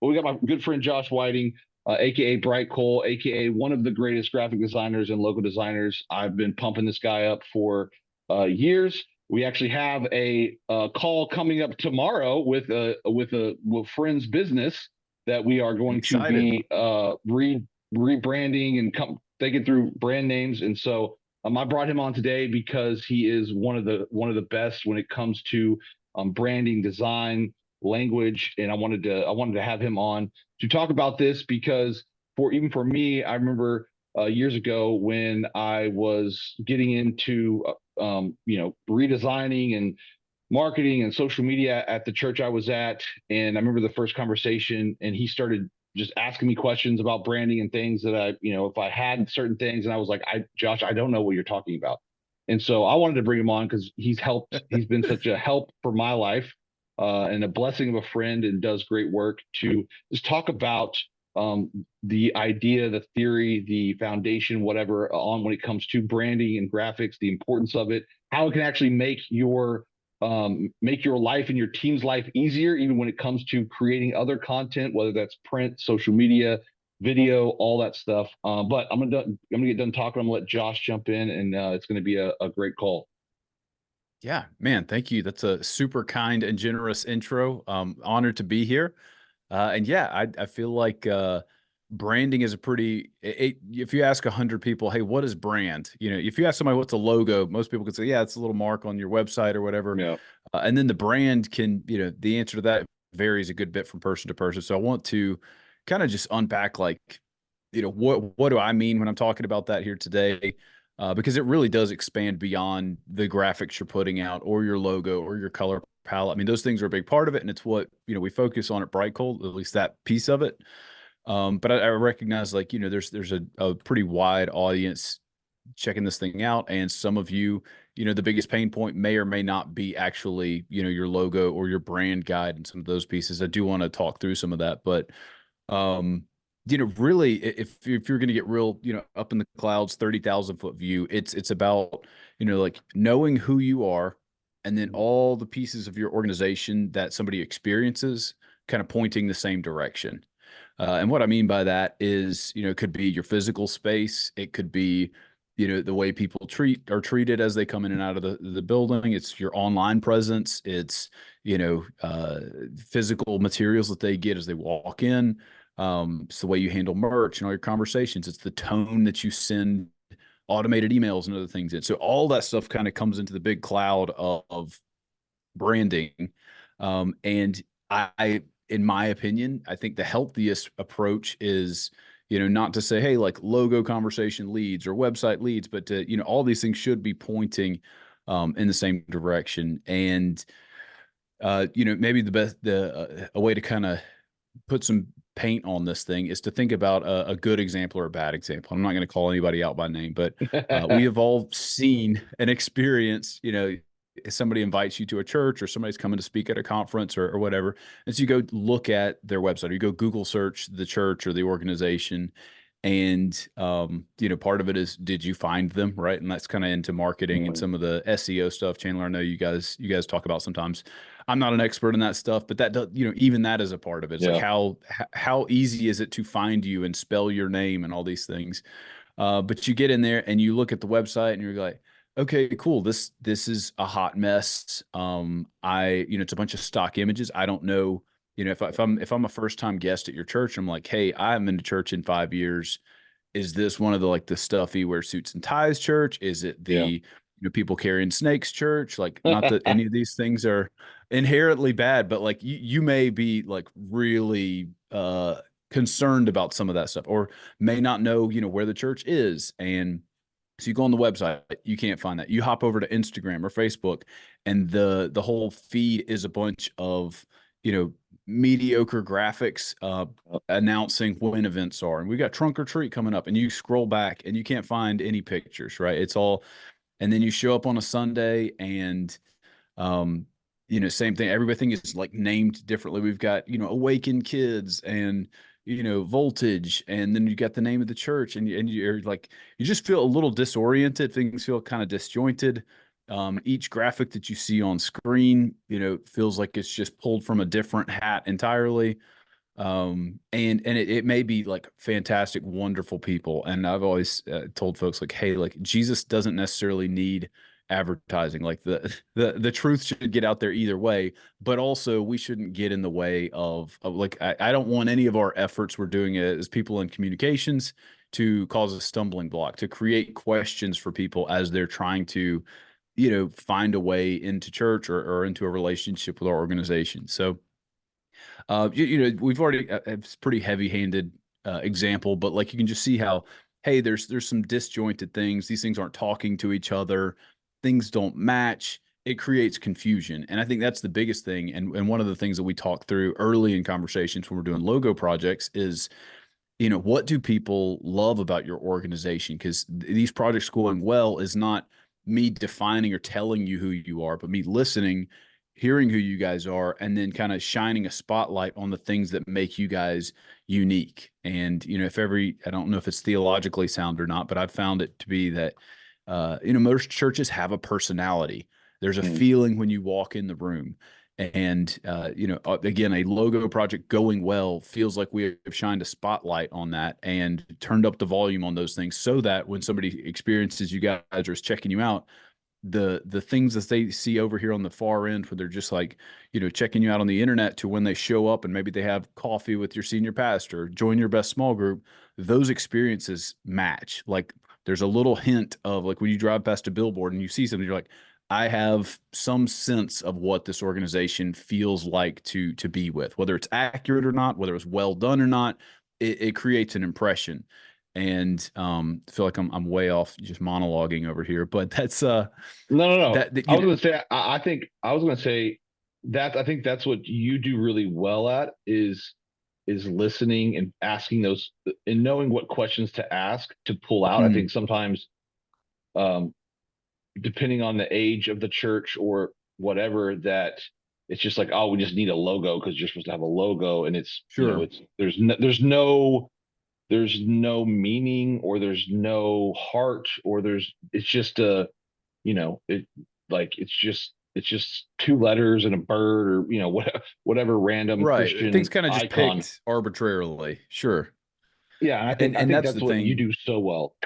Well, we got my good friend Josh Whiting, aka Brightcoal, aka one of the greatest graphic designers and logo designers. I've been pumping this guy up for years. We actually have a call coming up tomorrow with friend's business that we are I'm going to excited. be rebranding and thinking through brand names. And so I brought him on today because he is one of the best when it comes to branding, design, language, and I wanted to have him on to talk about this because for me, I remember years ago when I was getting into redesigning and marketing and social media at the church I was at, and I remember the first conversation, and he started just asking me questions about branding and things that if I had certain things, and I was like, Josh, I don't know what you're talking about. And so I wanted to bring him on because he's been such a help for my life, and a blessing of a friend, and does great work to just talk about the idea, the theory, the foundation, whatever, on when it comes to branding and graphics, the importance of it, how it can actually make your life and your team's life easier, even when it comes to creating other content, whether that's print, social media, video, all that stuff. But I'm gonna get done talking. I'm gonna let Josh jump in, and it's gonna be a great call. Yeah, man, thank you. That's a super kind and generous intro. Honored to be here. And yeah, I feel like branding is a pretty. If you ask 100 people, hey, what is brand? If you ask somebody what's a logo, most people could say, yeah, it's a little mark on your website or whatever. Yeah. And then the brand can, the answer to that varies a good bit from person to person. So I want to kind of just unpack, like, what do I mean when I'm talking about that here today? Because it really does expand beyond the graphics you're putting out or your logo or your color palette. I mean, those things are a big part of it, and it's what we focus on at Brightcoal, at least that piece of it. But I recognize, like, there's a pretty wide audience checking this thing out, and some of you, the biggest pain point may or may not be actually your logo or your brand guide and some of those pieces. I do want to talk through some of that, but um, really, if you're going to get real, up in the clouds, 30,000 foot view, it's about, like knowing who you are, and then all the pieces of your organization that somebody experiences kind of pointing the same direction. And what I mean by that is, it could be your physical space. It could be, the way people are treated as they come in and out of the building. It's your online presence. It's, physical materials that they get as they walk in. It's the way you handle merch and all your conversations. It's the tone that you send automated emails and other things in. So all that stuff kind of comes into the big cloud of branding. And in my opinion, I think the healthiest approach is, not to say, hey, like logo conversation leads or website leads, but to, all these things should be pointing in the same direction. And, maybe a way to kind of put some paint on this thing is to think about a good example or a bad example. I'm not going to call anybody out by name, but we have all seen and experienced, if somebody invites you to a church or somebody's coming to speak at a conference or whatever. And so you go look at their website, or you go Google search the church or the organization. And, part of it is, did you find them? Right. And that's kind of into marketing and some of the SEO stuff. Chandler, I know you guys talk about sometimes. I'm not an expert in that stuff, but that does, even that is a part of it. It's like, Yeah. how easy is it to find you and spell your name and all these things? But you get in there and you look at the website and you're like, okay, cool. This is a hot mess. It's a bunch of stock images. I don't know, if I'm a first time guest at your church, I'm like, hey, I'm into church in 5 years. Is this one of the stuffy wear suits and ties church? Is it the Yeah. people carrying snakes church? Like, not that any of these things are inherently bad, but like you may be like really concerned about some of that stuff, or may not know where the church is. And so you go on the website, you can't find that. You hop over to Instagram or Facebook, and the whole feed is a bunch of mediocre graphics announcing when events are. And we got trunk or treat coming up, and you scroll back and you can't find any pictures, right? It's all, and then you show up on a Sunday, and um, same thing. Everything is like named differently. We've got, Awaken Kids and, Voltage, and then you got the name of the church, and you're like, you just feel a little disoriented. Things feel kind of disjointed. Each graphic that you see on screen, feels like it's just pulled from a different hat entirely. And it may be like fantastic, wonderful people. And I've always told folks like, hey, like Jesus doesn't necessarily need advertising. Like the truth should get out there either way, but also we shouldn't get in the way of like, I don't want any of our efforts we're doing as people in communications to cause a stumbling block, to create questions for people as they're trying to, find a way into church or into a relationship with our organization. So, we've already it's pretty heavy-handed example, but like you can just see how, hey, there's some disjointed things. These things aren't talking to each other. Things don't match. It creates confusion, and I think that's the biggest thing. And one of the things that we talk through early in conversations when we're doing logo projects is, what do people love about your organization? Because these projects going well is not me defining or telling you who you are, but me listening, hearing who you guys are, and then kind of shining a spotlight on the things that make you guys unique. And, if I don't know if it's theologically sound or not, but I've found it to be that, most churches have a personality. There's a Mm. feeling when you walk in the room. And, again, a logo project going well feels like we have shined a spotlight on that and turned up the volume on those things so that when somebody experiences you guys or is checking you out, the things that they see over here on the far end where they're just like, checking you out on the internet to when they show up and maybe they have coffee with your senior pastor, join your best small group, those experiences match. Like there's a little hint of like when you drive past a billboard and you see something, you're like, I have some sense of what this organization feels like to be with, whether it's accurate or not, whether it's well done or not, it creates an impression. And I feel like I'm way off just monologuing over here, but that's No, no, no. that I was going to say, I think I was going to say that I think that's what you do really well at is listening and asking those and knowing what questions to ask to pull out. I mhm, think sometimes, um, depending on the age of the church or whatever, that it's just like, oh, we just need a logo because you're supposed to have a logo, and it's sure. it's there's no meaning or there's no heart or it's just a it like it's just two letters and a bird or whatever random Right. Things Christian kind of just icon. picked arbitrarily. Sure. Yeah, and I think And I and think that's that's the what you thing. do so well.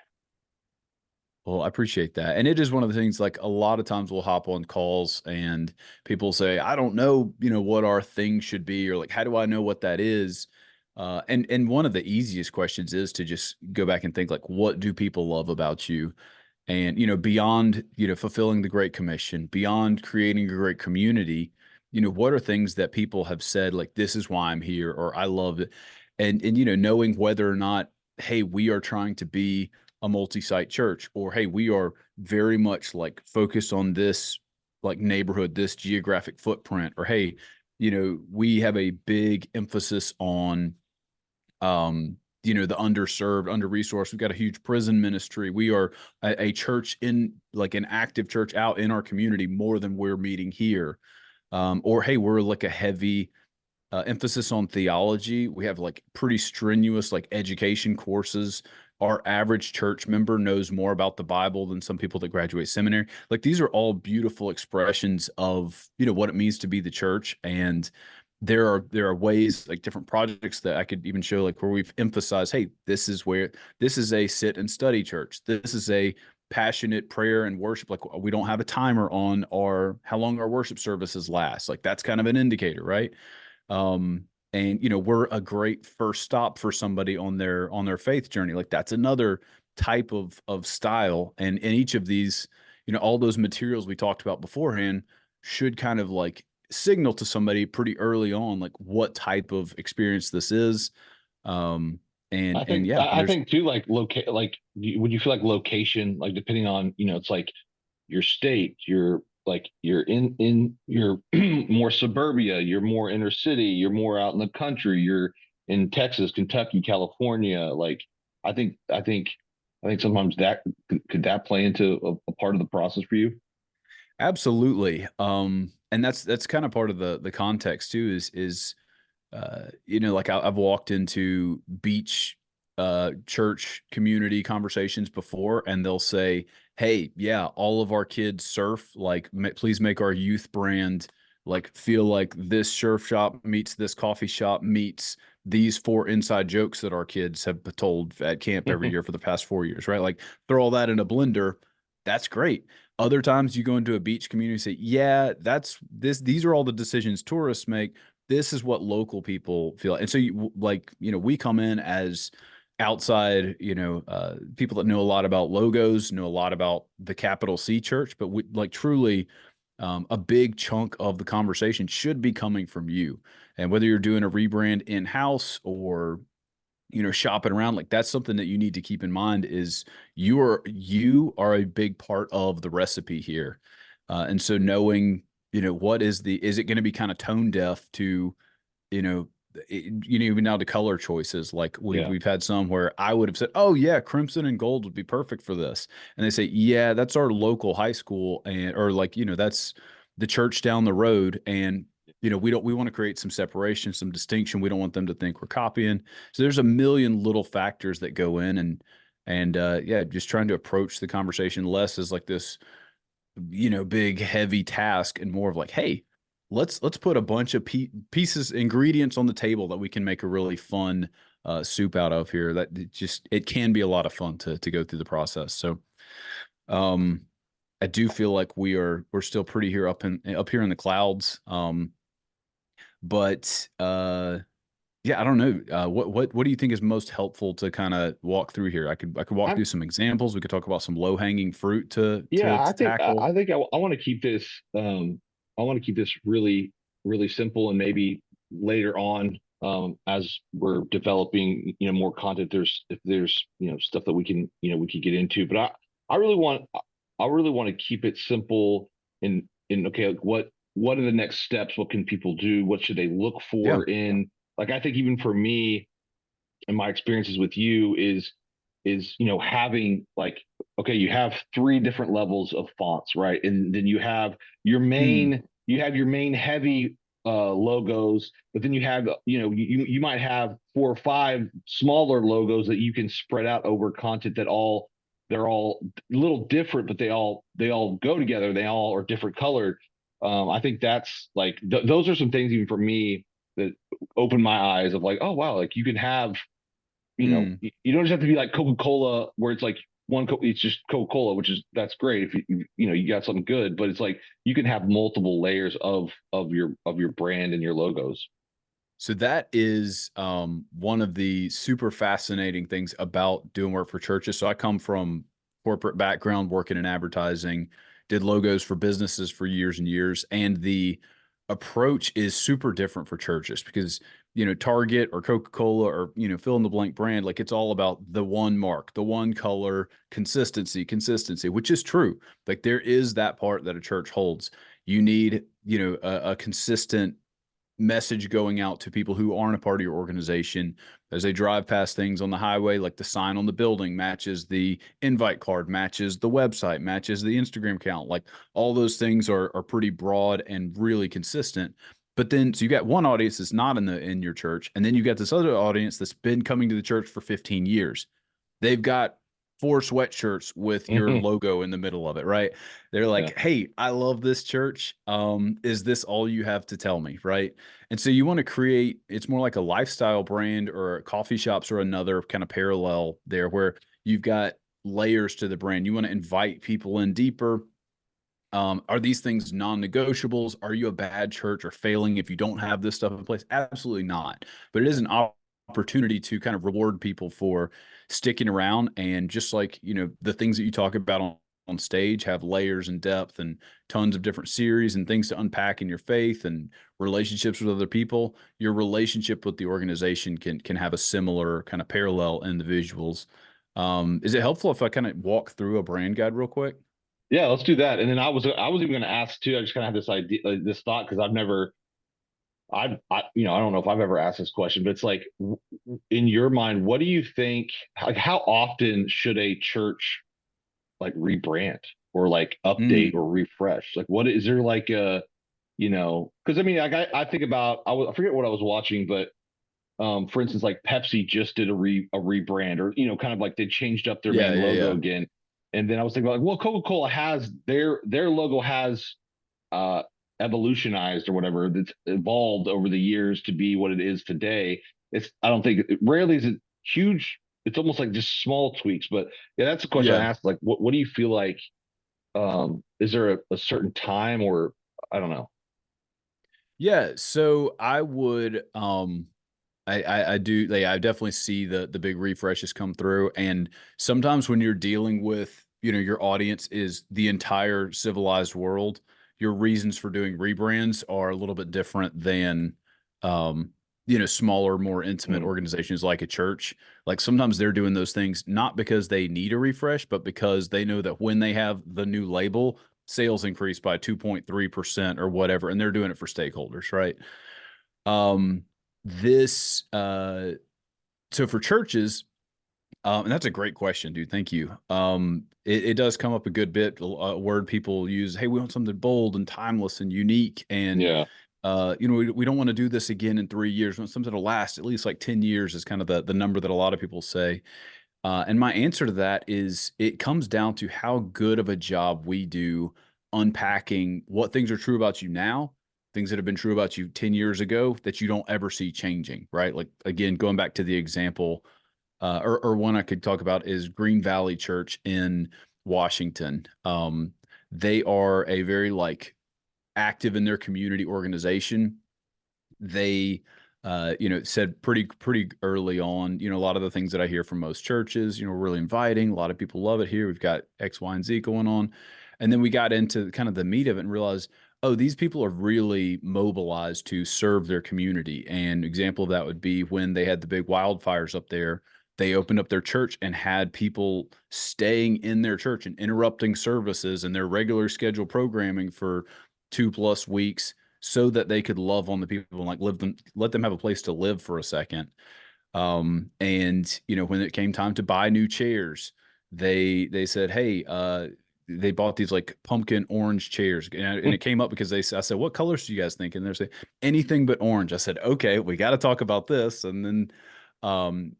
Well, I appreciate that. And it is one of the things like a lot of times we'll hop on calls and people say, I don't know, what our thing should be, or like, how do I know what that is? And one of the easiest questions is to just go back and think like, what do people love about you? And, beyond, fulfilling the Great Commission, beyond creating a great community, what are things that people have said, like, this is why I'm here, or I love it. And, knowing whether or not, hey, we are trying to be a multi-site church, or, hey, we are very much like focused on this like neighborhood, this geographic footprint, or, hey, we have a big emphasis on the underserved, under resourced. We've got a huge prison ministry. We are a church in like an active church out in our community more than we're meeting here. Or hey, we're like a heavy emphasis on theology. We have like pretty strenuous like education courses. Our average church member knows more about the Bible than some people that graduate seminary. Like these are all beautiful expressions of, what it means to be the church. And there are ways like different projects that I could even show like where we've emphasized, hey, this is a sit and study church. This is a passionate prayer and worship. Like we don't have a timer on our how long our worship services last. Like that's kind of an indicator, right? And we're a great first stop for somebody on their faith journey. Like that's another type of style. And each of these, all those materials we talked about beforehand should kind of like signal to somebody pretty early on like what type of experience this is. Um and yeah, I there's think too, like would you feel like location, like depending on, it's like your state, you're in you're more suburbia, you're more inner city, you're more out in the country, you're in Texas, Kentucky, California. Like I think sometimes that could that play into a part of the process for you? absolutely. And that's kind of part of the context too is like I've walked into beach church community conversations before, and they'll say, "Hey, yeah, all of our kids surf. Like, please make our youth brand like feel like this surf shop meets this coffee shop meets these 4 inside jokes that our kids have told at camp every year for the past 4 years, right? Like throw all that in a blender. That's great. Other times you go into a beach community and say, yeah, that's this, these are all the decisions tourists make. This is what local people feel. And so you like, we come in as outside, people that know a lot about logos, know a lot about the capital C church, but we like truly a big chunk of the conversation should be coming from you. And whether you're doing a rebrand in house or shopping around, like that's something that you need to keep in mind is you are a big part of the recipe here. And so knowing, what is it going to be kind of tone deaf to you know, even now the color choices, like we've Yeah. we've had some where I would have said, "Oh yeah, crimson and gold would be perfect for this," and they say, "Yeah, that's our local high school," and or like that's the church down the road, and we want to create some separation, some distinction. We don't want them to think we're copying. So there's a million little factors that go in, and yeah, just trying to approach the conversation less as like this big heavy task and more of like, hey, let's put a bunch of pieces ingredients on the table that we can make a really fun soup out of here. That it can be a lot of fun to go through the process. So um I do feel like we're still pretty here up here in the clouds. But yeah, I don't know. What do you think is most helpful to kind of walk through here? I could walk I, through some examples. We could talk about some low hanging fruit to yeah, to I to think tackle. I think I want to keep this really really simple, and maybe later on as we're developing more content, if there's stuff that we can get into, but I really want I really want to keep it simple in okay, like what are the next steps? What can people do? What should they look Yeah. for in, like, I think even for me and my experiences with you is having, like, okay, you have three different levels of fonts, right? And then Mm, you have your main heavy logos, but then you have you might have four or five smaller logos that you can spread out over content that all they're all a little different, but they all go together. They all are different colored. I think that's like those are some things even for me that open my eyes of like, oh wow, like you can have, mm. you don't just have to be like Coca-Cola where it's like it's just Coca-Cola, which is that's great if you got something good, but it's like you can have multiple layers of your brand and your logos. So that is one of the super fascinating things about doing work for churches. So I come from corporate background, working in advertising, did logos for businesses for years and years, and the approach is super different for churches because Target or Coca-Cola or fill in the blank brand, like it's all about the one mark, the one color, consistency, which is true. Like there is that part that a church holds. You need a consistent message going out to people who aren't a part of your organization as they drive past things on the highway, like the sign on the building matches the invite card, matches the website, matches the Instagram account. Like all those things are pretty broad and really consistent. But then, so you got one audience that's not in your church, and then you got this other audience that's been coming to the church for 15 years. They've got 4 sweatshirts with your Yeah. logo in the middle of it, right? They're like, "Hey, I love this church. Is this all you have to tell me?" Right? And so you want to create. It's more like a lifestyle brand, or coffee shops, or another kind of parallel there, where you've got layers to the brand. You want to invite people in deeper. Are these things non-negotiables? Are you a bad church or failing if you don't have this stuff in place? Absolutely not. But it is an opportunity to kind of reward people for sticking around. And just like, the things that you talk about on stage have layers and depth and tons of different series and things to unpack in your faith and relationships with other people. Your relationship with the organization can have a similar kind of parallel in the visuals. Is it helpful if I kind of walk through a brand guide real quick? Yeah, let's do that. And then I was even going to ask too. I just kind of had this idea, this thought, because I've never, I don't know if I've ever asked this question, but it's like, in your mind, what do you think? Like, how often should a church like rebrand or like update or Mm, refresh? Like, what is there like a, because I mean, like I think about, I forget what I was watching, but for instance, like Pepsi just did a rebrand, or kind of like they changed up their yeah, main yeah, logo yeah. again. And then I was thinking about, like, well, Coca-Cola has their logo has uh evolutionized or whatever, that's evolved over the years to be what it is today. I don't think, rarely is it huge. It's almost like just small tweaks. But yeah, that's a question I Yeah. asked. Like, what do you feel like? Is there a certain time, or I don't know? Yeah. So I would, I do, like, I definitely see the big refreshes come through. And sometimes when you're dealing with, your audience is the entire civilized world, your reasons for doing rebrands are a little bit different than, um, smaller, more intimate Mm, organizations like a church. Like sometimes they're doing those things not because they need a refresh, but because they know that when they have the new label, sales increase by 2.3% or whatever, and they're doing it for stakeholders, right? Um, this so for churches, and that's a great question, dude. Thank you. It does come up a good bit. A word people use, hey, we want something bold and timeless and unique. And yeah, we don't want to do this again in 3 years. We want something to last at least like 10 years is kind of the number that a lot of people say. And my answer to that is it comes down to how good of a job we do unpacking what things are true about you now, things that have been true about you 10 years ago that you don't ever see changing, right? Like, again, going back to the example, or one I could talk about is Green Valley Church in Washington. They are a very like active in their community organization. They said pretty early on, a lot of the things that I hear from most churches, really inviting. A lot of people love it here. We've got X, Y, and Z going on. And then we got into kind of the meat of it and realized, oh, these people are really mobilized to serve their community. And example of that would be when they had the big wildfires up there. They opened up their church and had people staying in their church and interrupting services and their regular scheduled programming for 2+ weeks so that they could love on the people and like let them have a place to live for a second. And when it came time to buy new chairs, they said, hey, they bought these like pumpkin orange chairs, and it came up because I said, what colors do you guys think? And they're saying anything but orange. I said, okay, we got to talk about this. And then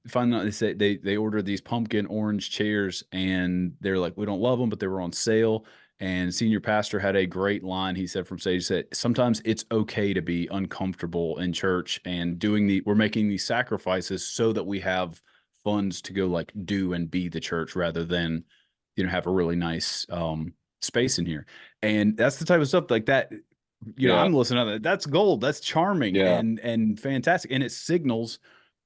finally they say they ordered these pumpkin orange chairs, and they're like, we don't love them, but they were on sale. And senior pastor had a great line. He said from stage, he said, sometimes it's okay to be uncomfortable in church and we're making these sacrifices so that we have funds to go like do and be the church rather than, have a really nice space in here. And that's the type of stuff like that. yeah, I'm listening to that. That's gold. That's charming yeah. and fantastic. And it signals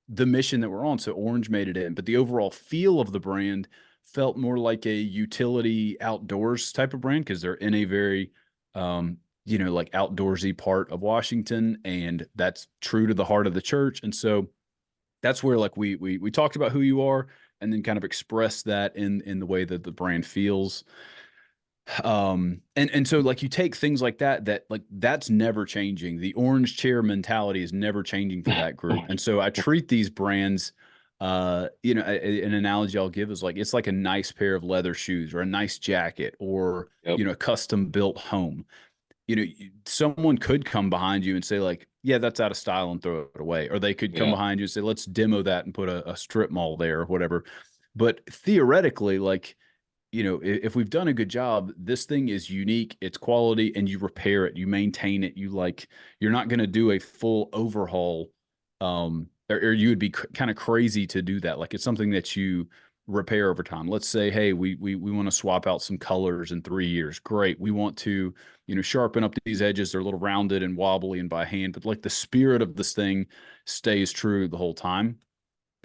the mission that we're on. So Orange made it in, but the overall feel of the brand felt more like a utility outdoors type of brand because they're in a very, like outdoorsy part of Washington, and that's true to the heart of the church. And so that's where like we talked about who you are, and then kind of express that in the way that the brand feels. And so like you take things like that like that's never changing. The orange chair mentality is never changing for that group. And so I treat these brands, an analogy I'll give is like it's like a nice pair of leather shoes or a nice jacket or Yep. a custom built home. Someone could come behind you and say like, yeah, that's out of style, and throw it away. Or they could come Yeah. behind you and say, let's demo that and put a strip mall there or whatever. But theoretically, like, if we've done a good job, this thing is unique, it's quality, and you repair it, you maintain it. You're not going to do a full overhaul, or you would be kind of crazy to do that. Like it's something that you repair over time. Let's say, hey, we want to swap out some colors in 3 years. Great. We want to, sharpen up these edges. They're a little rounded and wobbly and by hand, but like the spirit of this thing stays true the whole time.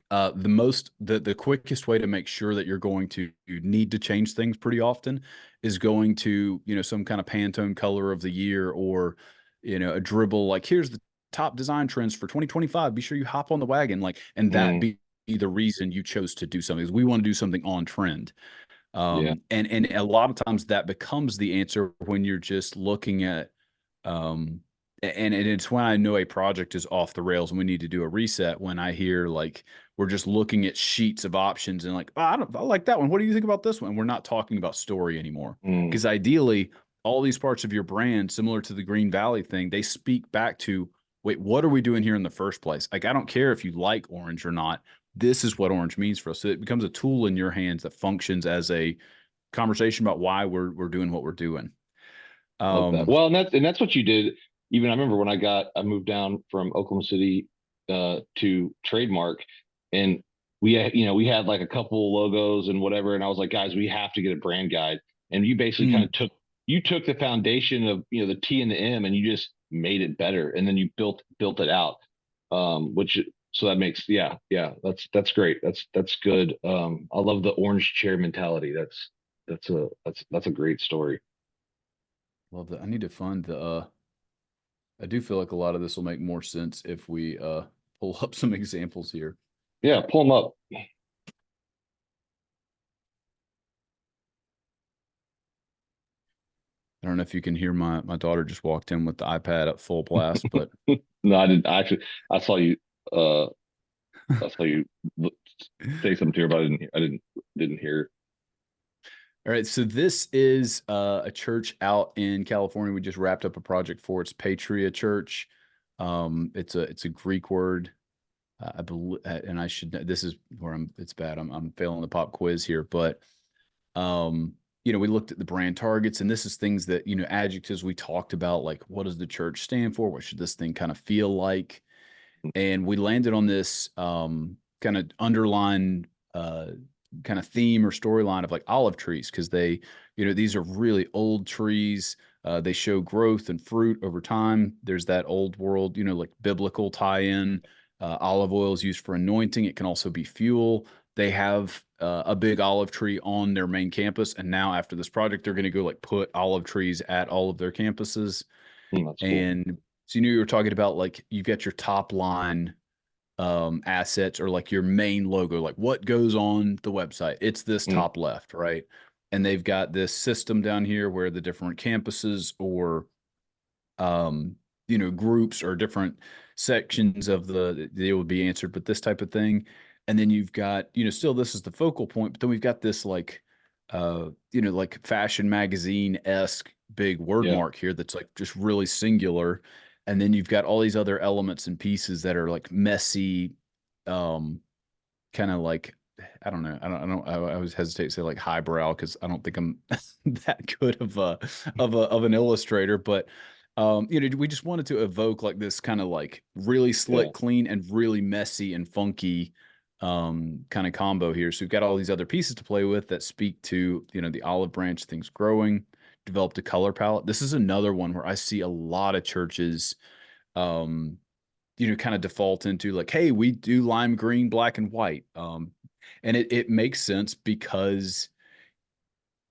The quickest way to make sure that you're going to need to change things pretty often is going to, some kind of Pantone color of the year, or, a dribble, like here's the top design trends for 2025. Be sure you hop on the wagon, like, and that Mm, be the reason you chose to do something, is we want to do something on trend. yeah. And a lot of times that becomes the answer when you're just looking at, um, and it's when I know a project is off the rails and we need to do a reset. When I hear like we're just looking at sheets of options and like, oh, I like that one. What do you think about this one? We're not talking about story anymore, Mm, because ideally, all these parts of your brand, similar to the Green Valley thing, they speak back to, wait, what are we doing here in the first place? Like, I don't care if you like orange or not. This is what orange means for us. So it becomes a tool in your hands that functions as a conversation about why we're doing what we're doing. Love that. Um, Well, and that's what you did. Even I remember when I moved down from Oklahoma City to Trademark, and we had like a couple logos and whatever, and I was like, guys, we have to get a brand guide. And you basically kind mm, of took the foundation of the T and the M, and you just made it better, and then you built it out. Which so that makes that's great. That's good. I love the orange chair mentality. That's a great story. love that. I need to find I do feel like a lot of this will make more sense if we pull up some examples here. Yeah, pull them up. I don't know if you can hear my daughter just walked in with the iPad at full blast, but No, I didn't. Actually, I saw you. Uh, I saw you look, say something to her, but I didn't hear. all right. So this is a church out in California. We just wrapped up a project for. It's Patria Church. It's a Greek word. I believe, and I should know, this is where it's bad. I'm failing the pop quiz here, but we looked at the brand targets, and this is things that, adjectives we talked about, like what does the church stand for? What should this thing kind of feel like? And we landed on this kind of underlying kind of theme or storyline of like olive trees, because these are really old trees. They show growth and fruit over time. There's that old world, like biblical tie-in. Olive oil is used for anointing. It can also be fuel. They have a big olive tree on their main campus, and now after this project, they're going to go like put olive trees at all of their campuses. That's cool. And so you were talking about like you've got your top line assets, or like your main logo, like what goes on the website. It's this Mm, top left, right? And they've got this system down here where the different campuses or um, groups or different sections of they would be answered with this type of thing. And then you've got, still this is the focal point, but then we've got this like, like fashion magazine-esque big word yeah. mark here that's like just really singular. And then you've got all these other elements and pieces that are like messy, um, kind of like I always hesitate to say like highbrow because I don't think I'm that good of an illustrator, but we just wanted to evoke like this kind of like really Yeah. slick, clean, and really messy and funky kind of combo here. So we've got all these other pieces to play with that speak to, the olive branch, things growing, developed a color palette. This is another one where I see a lot of churches um kind of default into like, hey, we do lime green, black, and white. And it makes sense because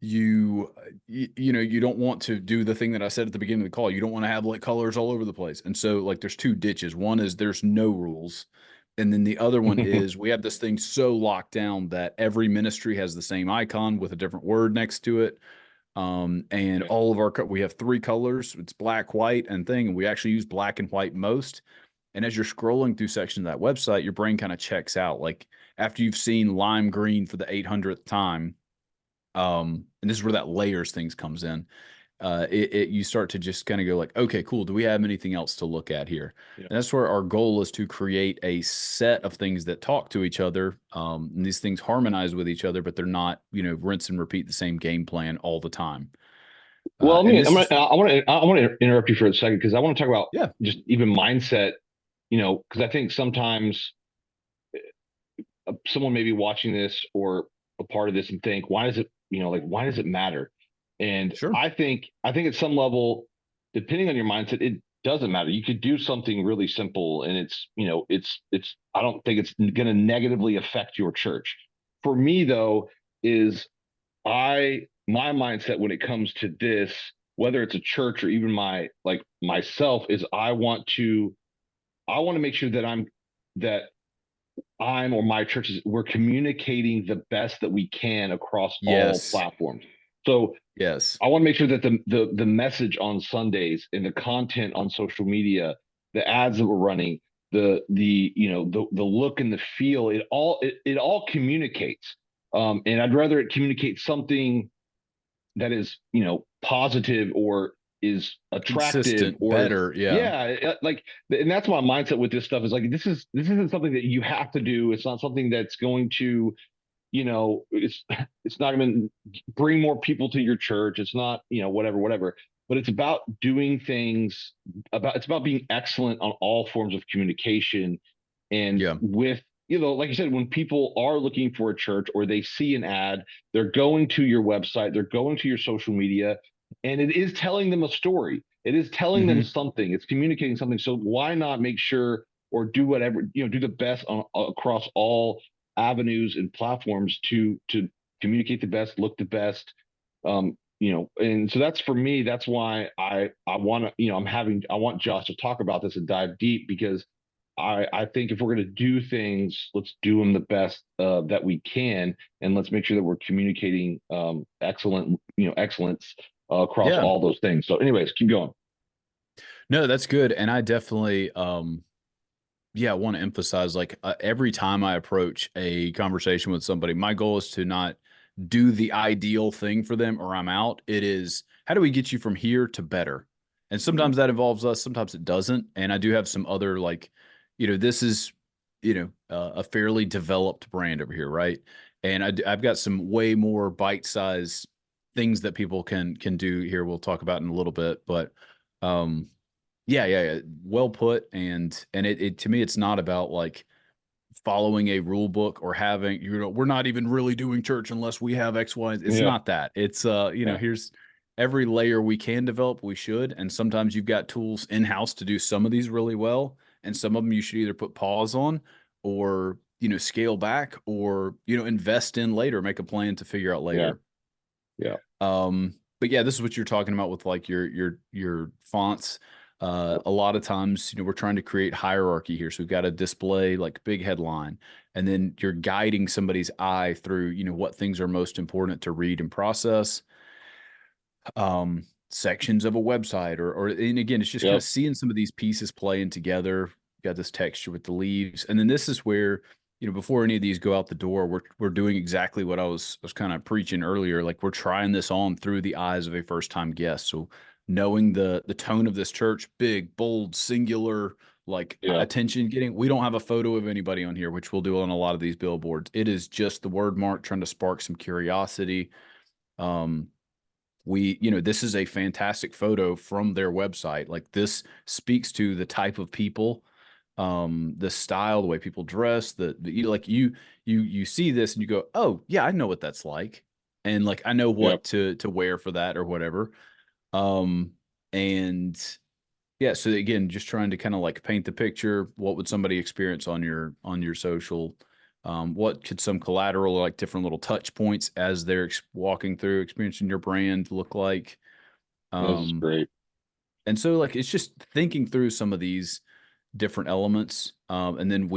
you don't want to do the thing that I said at the beginning of the call. You don't want to have like colors all over the place. And so like there's two ditches. One is there's no rules. And then the other one is we have this thing so locked down that every ministry has the same icon with a different word next to it. And Yeah. all of we have three colors. It's black, white, and thing. And we actually use black and white most. And as you're scrolling through sections of that website, your brain kind of checks out. Like after you've seen lime green for the 800th time, and this is where that layers things comes in. You start to just kind of go like, okay, cool. Do we have anything else to look at here? Yeah. And that's where our goal is to create a set of things that talk to each other. And these things harmonize with each other, but they're not, rinse and repeat the same game plan all the time. Well, And this is, I want to interrupt you for a second because I want to talk about yeah, just even mindset. Because I think sometimes someone may be watching this or a part of this and think, why does it, why does it matter? And sure. I think at some level, depending on your mindset, it doesn't matter. You could do something really simple and it's I don't think it's going to negatively affect your church. For me though, is my mindset when it comes to this, whether it's a church or even myself, is I want to make sure that I'm or my churches, we're communicating the best that we can across all Yes. platforms. So Yes. I want to make sure that the message on Sundays and the content on social media, the ads that we're running, the look and the feel, it all communicates. And I'd rather it communicate something that is positive or is attractive Consistent, or better. Yeah. yeah, like, and that's my mindset with this stuff is like this isn't something that you have to do. It's not something that's going to it's not going to bring more people to your church. It's not whatever. but it's about doing things it's about being excellent on all forms of communication. And Yeah. with, like you said, when people are looking for a church or they see an ad, they're going to your website, they're going to your social media, and it is telling them a story. It is telling them Hmm. something. It's communicating something. So why not make sure or do whatever, do the best across all avenues and platforms to communicate the best, look the best. And so that's for me, that's why I want to, I want Josh to talk about this and dive deep, because I think if we're going to do things, let's do them the best that we can, and let's make sure that we're communicating excellence across Yeah. all those things. So, anyways, keep going. No, that's good. And I definitely, yeah, I want to emphasize like every time I approach a conversation with somebody, my goal is to not do the ideal thing for them or I'm out. It is how do we get you from here to better? And Mhm. sometimes that involves us, sometimes it doesn't. And I do have some other like, this is, a fairly developed brand over here, right? And I've got some way more bite-sized things that people can do here. We'll talk about in a little bit, but um, yeah, yeah, yeah. Well put. And it to me, it's not about like following a rule book or having, we're not even really doing church unless we have X, Y. It's Yeah, not that. It's yeah, here's every layer we can develop, we should. And sometimes you've got tools in-house to do some of these really well. And some of them you should either put pause on or, scale back or, invest in later, make a plan to figure out yeah, later. yeah, But yeah, this is what you're talking about with like your fonts. A lot of times, we're trying to create hierarchy here. So we've got a display like big headline, and then you're guiding somebody's eye through, what things are most important to read and process. Sections of a website, or and again, it's just kind yep, of seeing some of these pieces playing together. You got this texture with the leaves, and then this is where, before any of these go out the door, we're doing exactly what I was kind of preaching earlier. Like we're trying this on through the eyes of a first time guest. So knowing the tone of this church, big, bold, singular, like yeah, attention getting. We don't have a photo of anybody on here, which we'll do on a lot of these billboards. It is just the word mark trying to spark some curiosity. Um, this is a fantastic photo from their website. Like this speaks to the type of people, the style, the way people dress, like you see this and you go, oh yeah, I know what that's like, and like I know yep. what to wear for that or whatever. um and yeah, so again, just trying to kind of like paint the picture. What would somebody experience on your social? What could some collateral, like different little touch points as they're walking through, experiencing your brand look like? This is Um, great. and so like it's just thinking through some of these different elements. And then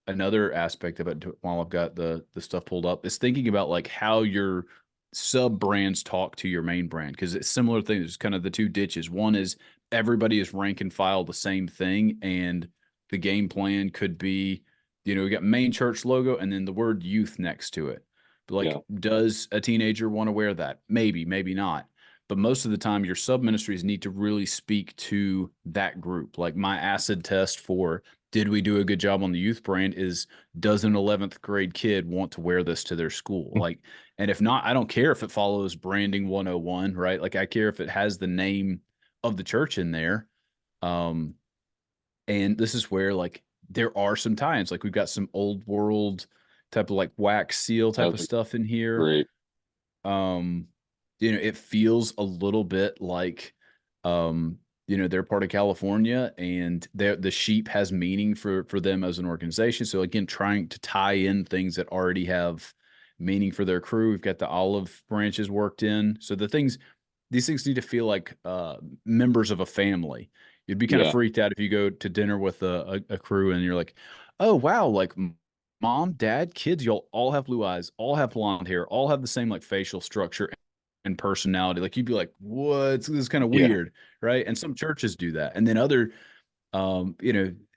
another aspect of it while I've got the stuff pulled up is thinking about like how your sub brands talk to your main brand. Cause it's similar things. It's kind of the two ditches. One is everybody is rank and file the same thing. And the game plan could be, we got main church logo and then the word youth next to it. But like, Yeah, does a teenager want to wear that? Maybe, maybe not. But most of the time, your sub ministries need to really speak to that group. Like my acid test for did we do a good job on the youth brand is does an 11th grade kid want to wear this to their school? Like, and if not, I don't care if it follows branding 101, right? Like I care if it has the name of the church in there. Um, and this is where like there are some tie-ins. Like we've got some old world type of like wax seal type of that's stuff in here. great. um it feels a little bit like um they're part of California and the sheep has meaning for them as an organization. So again, trying to tie in things that already have meaning for their crew. We've got the olive branches worked in. So these things need to feel like members of a family. You'd be kind of Yeah, freaked out if you go to dinner with a crew and you're like, oh wow, like mom, dad, kids, y'all all have blue eyes, all have blonde hair, all have the same like facial structure and personality. Like you'd be like, what? This is kind of yeah. weird, right? And some churches do that. And then other, and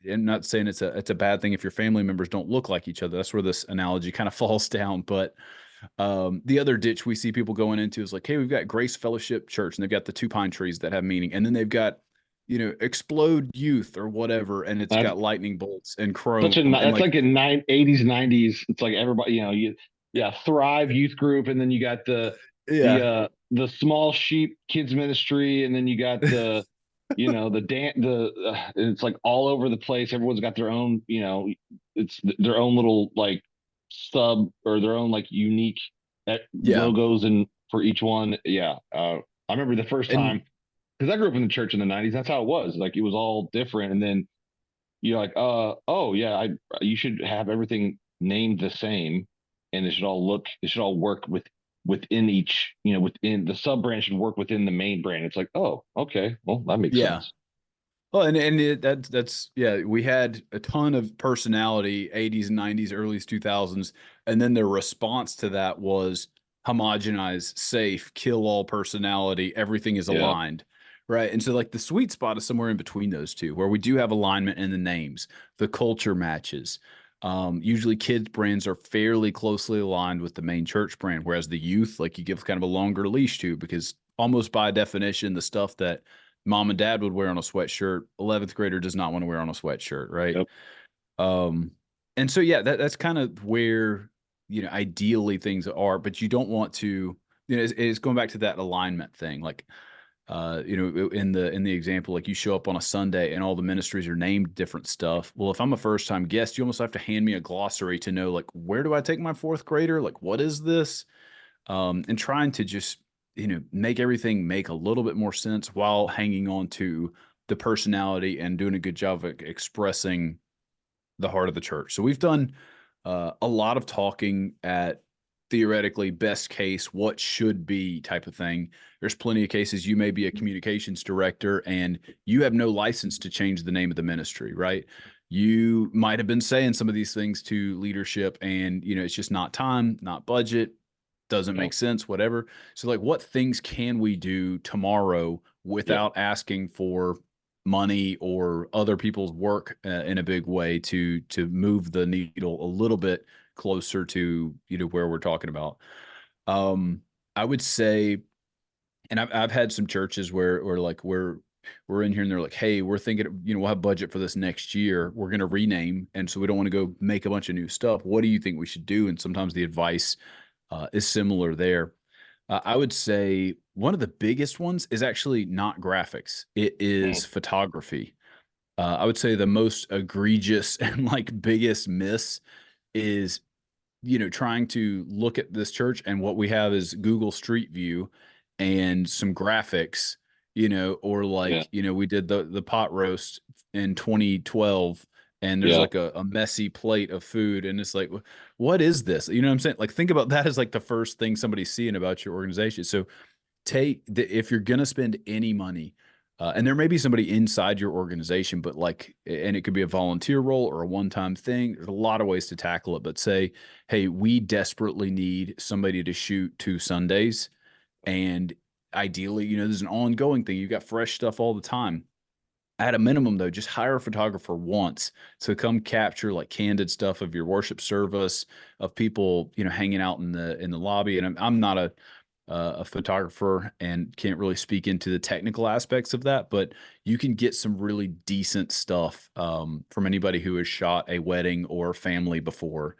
not saying it's a bad thing if your family members don't look like each other. That's where this analogy kind of falls down. But the other ditch we see people going into is like, hey, we've got Grace Fellowship Church, and they've got the two pine trees that have meaning, and then they've got Explode Youth or whatever, and it's That's got lightning bolts and such chrome a and that's like like in 80s, 90s. It's like everybody, yeah, Thrive Youth Group, and then you got the Yeah. the small sheep kids ministry, and then you got the the it's like all over the place. Everyone's got their own, it's their own little like sub or their own like unique Yeah. logos and for each one. Yeah. I remember the first And time because I grew up in the church in the 90s. That's how it was. Like it was all different. And then you're like, oh yeah, you should have everything named the same, and it should all work within each, within the sub brand should work within the main brand. It's like, oh, okay, well that makes yeah. sense. Well, that's yeah. We had a ton of personality, 80s and 90s, early 2000s, and then their response to that was homogenize, safe, kill all personality. Everything is Yeah. aligned, right? And so like the sweet spot is somewhere in between those two, where we do have alignment in the names, the culture matches. Usually, kids brands are fairly closely aligned with the main church brand, whereas the youth, like you give kind of a longer leash to, because almost by definition, the stuff that mom and dad would wear on a sweatshirt, 11th grader does not want to wear on a sweatshirt, right? Yep. Um, and so yeah, that's kind of where ideally things are, but you don't want to, it's going back to that alignment thing. Like in the example, like you show up on a Sunday and all the ministries are named different stuff. Well, if I'm a first time guest, you almost have to hand me a glossary to know like where do I take my fourth grader? Like what is this? And trying to just make everything make a little bit more sense while hanging on to the personality and doing a good job of expressing the heart of the church. So we've done a lot of talking at theoretically best case, what should be type of thing. There's plenty of cases you may be a communications director and you have no license to change the name of the ministry, right? You might have been saying some of these things to leadership and it's just not time, not budget, doesn't Yep. make sense, whatever. So like what things can we do tomorrow Yeah. without asking for money or other people's work in a big way to move the needle a little bit closer to where we're talking about. I would say, and I've had some churches where like we're in here and they're like, hey, we're thinking we'll have budget for this next year. We're going to rename, and so we don't want to go make a bunch of new stuff. What do you think we should do? And sometimes the advice is similar there. I would say one of the biggest ones is actually not graphics. It Mm. is photography. I would say the most egregious and like biggest miss is trying to look at this church and what we have is Google Street View and some graphics, or Yeah. like, we did the pot roast in 2012 and there's Yeah. like a messy plate of food and it's like, what is this? You know what I'm saying? Like, think about that as like the first thing somebody's seeing about your organization. So if you're going to spend any money, and there may be somebody inside your organization, but like, and it could be a volunteer role or a one-time thing. There's a lot of ways to tackle it, but say, hey, we desperately need somebody to shoot 2 Sundays. And ideally, this is an ongoing thing. You've got fresh stuff all the time. At a minimum, though, just hire a photographer once to come capture like candid stuff of your worship service, of people, hanging out in the lobby. And I'm not a photographer and can't really speak into the technical aspects of that, but you can get some really decent stuff from anybody who has shot a wedding or family before.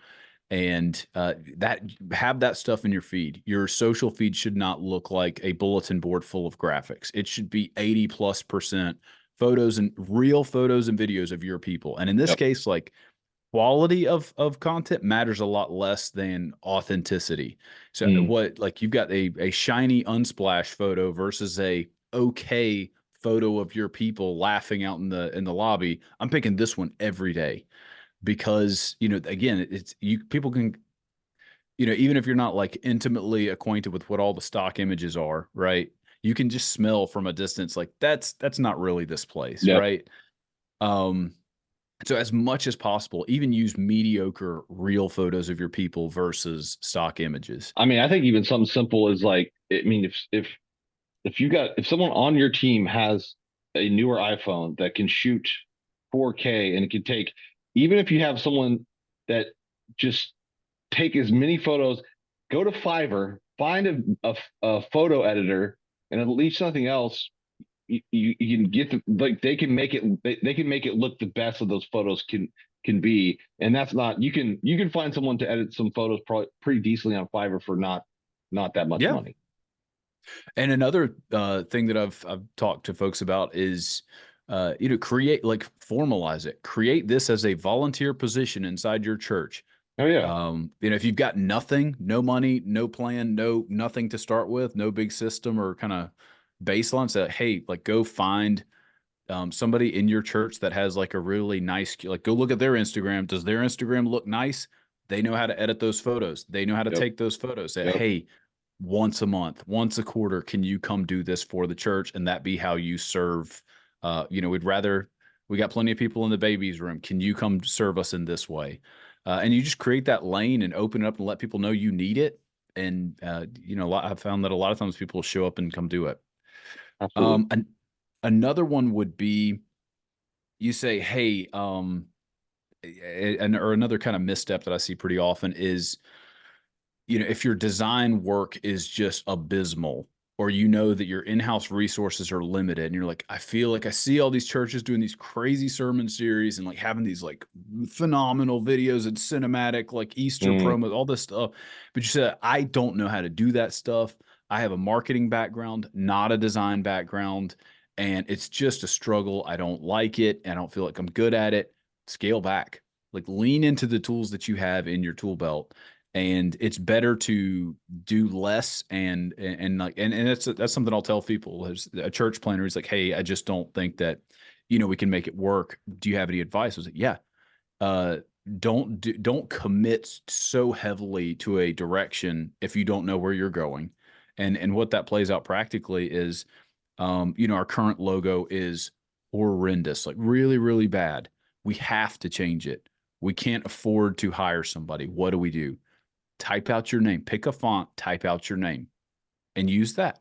And that have that stuff in your feed. Your social feed should not look like a bulletin board full of graphics. It should be 80+% photos and real photos and videos of your people. And in this Yep. case, like quality of content matters a lot less than authenticity. So Mm. what like you've got a shiny unsplash photo versus a okay photo of your people laughing out in the lobby. I'm picking this one every day because again it's you people can even if you're not like intimately acquainted with what all the stock images are, right? You can just smell from a distance like that's not really this place, Yep. right? Um so as much as possible, even use mediocre real photos of your people versus stock images. I mean, I think even something simple is like, I mean, if someone on your team has a newer iPhone that can shoot 4K and it can take, even if you have someone that just take as many photos, go to Fiverr, find a photo editor, and at least nothing else, you can get like they can make it look the best of those photos can be, and that's not you can find someone to edit some photos probably pretty decently on Fiverr for not that much Yeah. money. And another thing that I've talked to folks about is, create, like, formalize it. Create this as a volunteer position inside your church. Oh yeah. If you've got nothing, no money, no plan, nothing to start with, no big system or kind of baseline, say, hey, like, go find somebody in your church that has like a really nice, like, go look at their Instagram. Does their Instagram look nice? They know how to edit those photos. They know how to Yep. take those photos. Say, Yep. hey, once a month, once a quarter, can you come do this for the church? And that be how you serve. We got plenty of people in the babies room. Can you come serve us in this way? And you just create that lane and open it up and let people know you need it. And, I've found that a lot of times people show up and come do it. Absolutely. And another one would be, you say, hey, or another kind of misstep that I see pretty often is, if your design work is just abysmal, or that your in-house resources are limited, and you're like, I feel like I see all these churches doing these crazy sermon series and like having these like phenomenal videos and cinematic like Easter Mm, promos, all this stuff. But you said, I don't know how to do that stuff. I have a marketing background, not a design background, and it's just a struggle. I don't like it. I don't feel like I'm good at it. Scale back, like lean into the tools that you have in your tool belt, and it's better to do less. And that's something I'll tell people as a church planner. Is like, hey, I just don't think that we can make it work. Do you have any advice? I was like, yeah, uh don't commit so heavily to a direction if you don't know where you're going. And what that plays out practically is, our current logo is horrendous, like really, really bad. We have to change it. We can't afford to hire somebody. What do? Type out your name, pick a font, type out your name, and use that.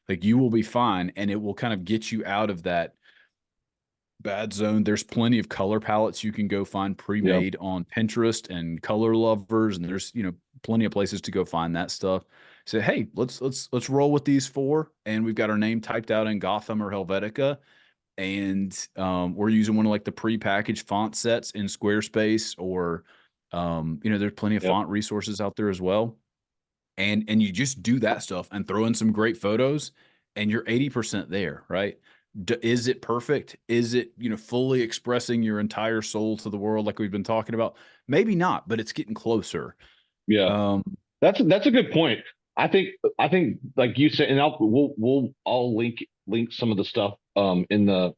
Like, you will be fine, and it will kind of get you out of that bad zone. There's plenty of color palettes you can go find yeah. pre-made on Pinterest and Color Lovers, and there's plenty of places to go find that stuff. Say, hey, let's roll with these four, and we've got our name typed out in Gotham or Helvetica, and we're using one of like the pre-packaged font sets in Squarespace, or there's plenty of Yep. font resources out there as well. And you just do that stuff and throw in some great photos, and you're 80% there, right? Is it perfect? Is it, fully expressing your entire soul to the world like we've been talking about? Maybe not, but it's getting closer. Yeah. Um, That's a good point. I think like you said, and I'll link some of the stuff in the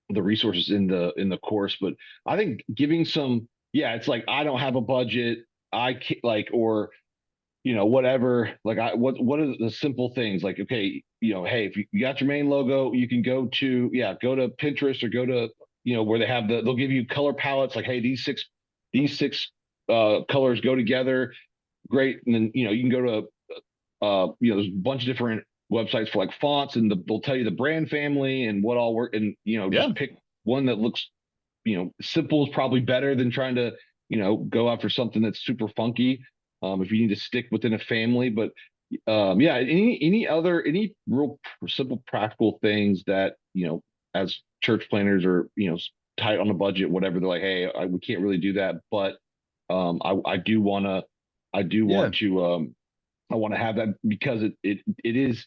resources in the course, but I think giving some, yeah, it's like I don't have a budget. I can't, like, or whatever, like, what are the simple things, like, okay, hey, if you got your main logo, you can go to Pinterest, or go to where they'll give you color palettes, like, hey, these six colors go together great. And then you can go to there's a bunch of different websites for like fonts, and they'll tell you the brand family and what all work, and yeah, just pick one that looks simple is probably better than trying to go after something that's super funky, if you need to stick within a family. But yeah, any real simple practical things that as church planners, or tight on a budget, whatever, they're like, hey, we can't really do that, but I do want to I do yeah, want to I want to have that, because it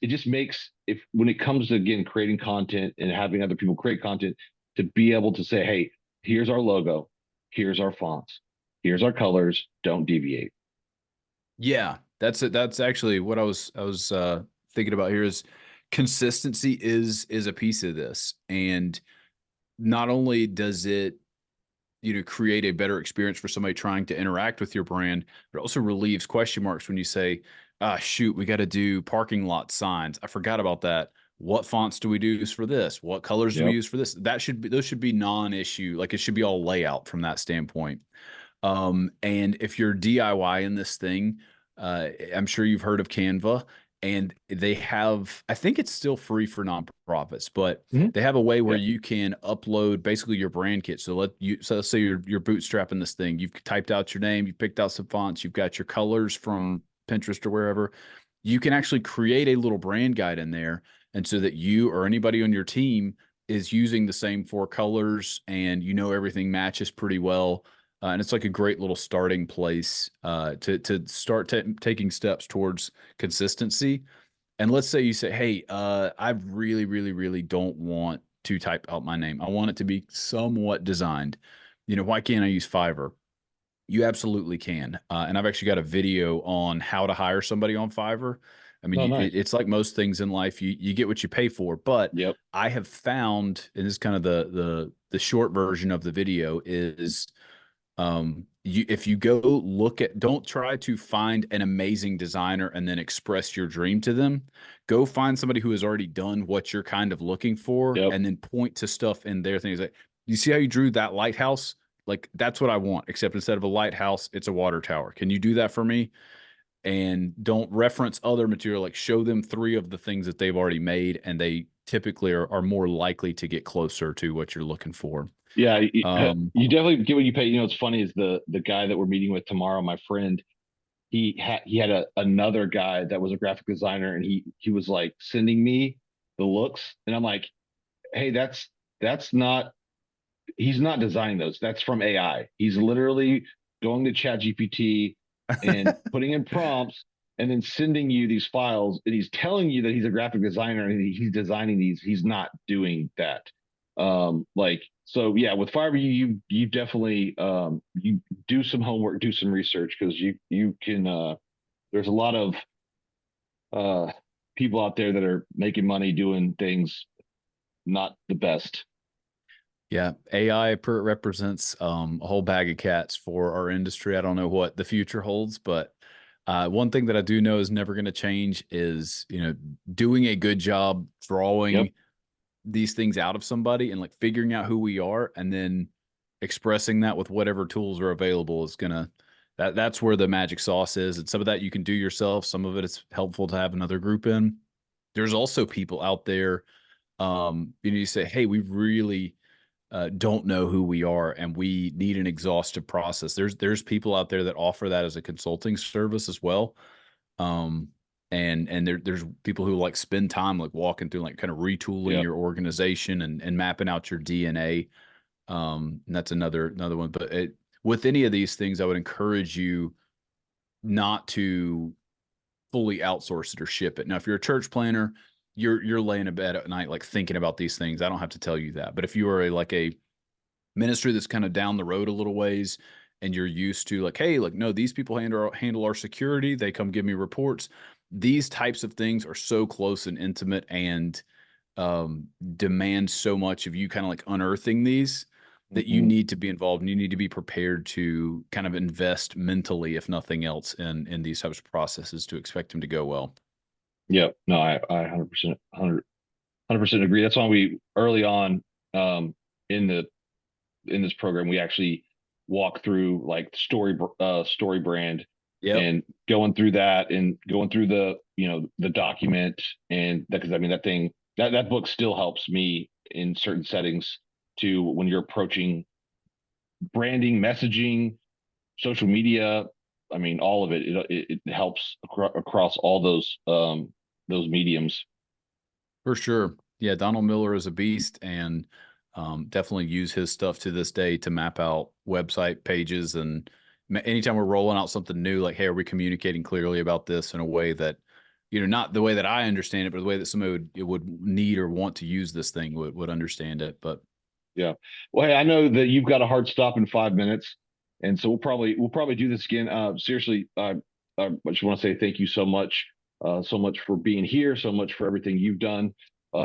just makes, if when it comes to, again, creating content and having other people create content, to be able to say, hey, here's our logo, here's our fonts, here's our colors, don't deviate. yeah. That's it. That's actually what I was thinking about here. Is consistency is a piece of this, and not only does it create a better experience for somebody trying to interact with your brand, but it also relieves question marks when you say, ah, shoot, we got to do parking lot signs. I forgot about that. What fonts do we use for this? What colors do we Yep. use for this? Those should be non-issue. Like, it should be all layout from that standpoint. And if you're DIY in this thing, I'm sure you've heard of Canva, and they have, I think it's still free for nonprofits, but Mhm. they have a way where Yep. you can upload basically your brand kit. So let's say you're bootstrapping this thing. You've typed out your name, you've picked out some fonts, you've got your colors from Pinterest or wherever. You can actually create a little brand guide in there, and so that you or anybody on your team is using the same four colors, and everything matches pretty well. And it's like a great little starting place to start taking steps towards consistency. And let's say you say, hey, I really, really, really don't want to type out my name. I want it to be somewhat designed. Why can't I use Fiverr? You absolutely can. And I've actually got a video on how to hire somebody on Fiverr. I mean, Oh, nice. it's like most things in life, you get what you pay for. But Yep. I have found, and this is kind of the short version of the video is, if you go look at, don't try to find an amazing designer and then express your dream to them. Go find somebody who has already done what you're kind of looking for, Yep. and then point to stuff in their things like, you see how you drew that lighthouse? Like, that's what I want, except instead of a lighthouse, it's a water tower. Can you do that for me? And don't reference other material. Like, show them 3 of the things that they've already made, and they typically are more likely to get closer to what you're looking for. Yeah, you, Um, you definitely get what you pay. What's funny is the guy that we're meeting with tomorrow, my friend, he had another guy that was a graphic designer, and he was like sending me the looks, and I'm like, hey, that's not he's not designing those. That's from AI. He's literally going to Chat GPT and putting in prompts and then sending you these files. And he's telling you that he's a graphic designer and he's designing these. He's not doing that. Like so, yeah. With Fiverr, you definitely you do some homework, do some research because you can. There's a lot of uh people out there that are making money doing things not the best. Yeah, AI represents a whole bag of cats for our industry. I don't know what the future holds, but one thing that I do know is never going to change is, doing a good job Yep. drawing these things out of somebody and like figuring out who we are and then expressing that with whatever tools are available is gonna that's where the magic sauce is. And some of that you can do yourself. Some of it is helpful to have another group in. There's also people out there, you say, hey, we really don't know who we are and we need an exhaustive process. There's people out there that offer that as a consulting service as well. Um, and there's people who like spend time like walking through like kind of retooling Yep. your organization and mapping out your DNA. And that's another one. But with any of these things, I would encourage you not to fully outsource it or ship it. Now, if you're a church planner, you're laying in bed at night like thinking about these things. I don't have to tell you that. But if you are a ministry that's kind of down the road a little ways and you're used to like, hey, like, no, these people handle our security, they come give me reports, these types of things are so close and intimate and demand so much of you kind of like unearthing these that you Mhm. need to be involved and you need to be prepared to kind of invest mentally, if nothing else, in these types of processes to expect them to go well. Yep. No, I 100% agree. That's why we early on um in the in this program we actually walk through like story brand Yep. and going through that and going through the the document and that because I mean that thing that book still helps me in certain settings to when you're approaching branding, messaging, social media. I mean all of it helps across all those mediums. For sure. Yeah, Donald Miller is a beast and definitely use his stuff to this day to map out website pages. And anytime we're rolling out something new, like, hey, are we communicating clearly about this in a way that, not the way that I understand it, but the way that somebody would need or want to use this thing would understand it. But Yeah. Well, hey, I know that you've got a hard stop in 5 minutes, and so we'll probably do this again. Seriously, I just want to say thank you so much for being here, so much for everything you've done.